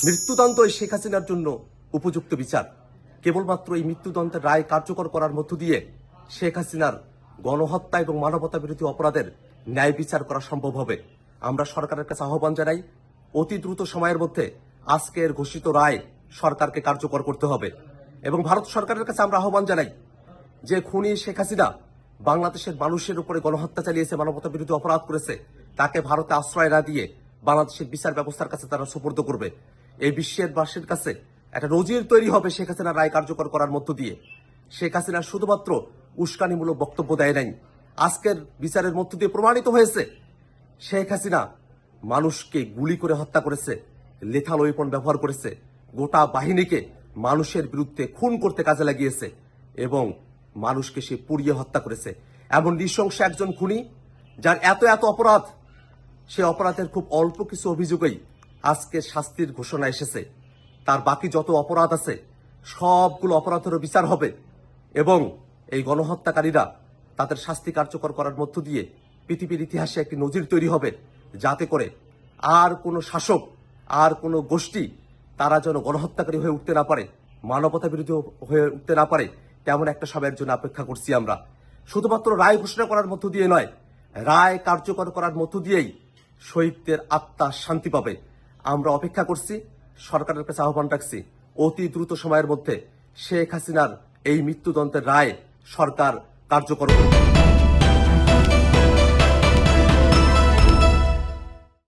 মৃত্যুদণ্ড এই শেখ হাসিনার জন্য উপযুক্ত বিচার। কেবলমাত্র এই মৃত্যুদণ্ডের রায় কার্যকর করার মধ্য দিয়ে শেখ হাসিনার গণহত্যা এবং মানবতা বিরোধী অপরাধের ন্যায় বিচার করা সম্ভব হবে। আমরা সরকারের কাছে আহ্বান জানাই, অতি দ্রুত সময়ের মধ্যে আজকের ঘোষিত রায় সরকারকে কার্যকর করতে হবে। এবং ভারত সরকারের কাছে আমরা আহ্বান জানাই যে খুনি শেখ হাসিনা বাংলাদেশের মানুষের উপরে গণহত্যা চালিয়েছে, মানবতা বিরোধী অপরাধ করেছে, তাকে ভারতে আশ্রয় না দিয়ে বাংলাদেশের বিচার ব্যবস্থার কাছে তারা সুপর্দ করবে। এই বিশ্বের বাসীর কাছে একটা নজির তৈরি হবে শেখ হাসিনার রায় কার্যকর করার মধ্য দিয়ে। শেখ হাসিনা শুধুমাত্র উস্কানিমূলক বক্তব্য দেয় নাই, আজকের বিচারের মধ্য দিয়ে প্রমাণিত হয়েছে শেখ হাসিনা মানুষকে গুলি করে হত্যা করেছে, লেথাল ওয়েপন ব্যবহার করেছে, গোটা বাহিনীকে মানুষের বিরুদ্ধে খুন করতে কাজে লাগিয়েছে এবং মানুষকে সে পুড়িয়ে হত্যা করেছে। এমন নৃশংস একজন খুনি যার এত এত অপরাধ, সে অপরাধের খুব অল্প কিছু অভিযোগেই আজকে শাস্তির ঘোষণা এসেছে। তার বাকি যত অপরাধ আছে সবগুলো অপরাধেরও বিচার হবে এবং এই গণহত্যাকারীরা তাদের শাস্তি কার্যকর করার মধ্য দিয়ে পৃথিবীর ইতিহাসে একটি নজির তৈরি হবে, যাতে করে আর কোনো শাসক, আর কোনো গোষ্ঠী তারা যেন গণহত্যাকারী হয়ে উঠতে না পারে, মানবতা বিরোধী হয়ে উঠতে না পারে। তেমন একটা সময়ের জন্য অপেক্ষা করছি আমরা। শুধুমাত্র রায় ঘোষণা করার মধ্য দিয়ে নয়, রায় কার্যকর করার মধ্য দিয়েই শহীদদের আত্মা শান্তি পাবে। আমরা অপেক্ষা করছি, সরকারের কাছে আহ্বান রাখছি, অতি দ্রুত সময়ের মধ্যে শেখ হাসিনার এই মৃত্যুদণ্ডের রায় সরকার কার্যকর করবে।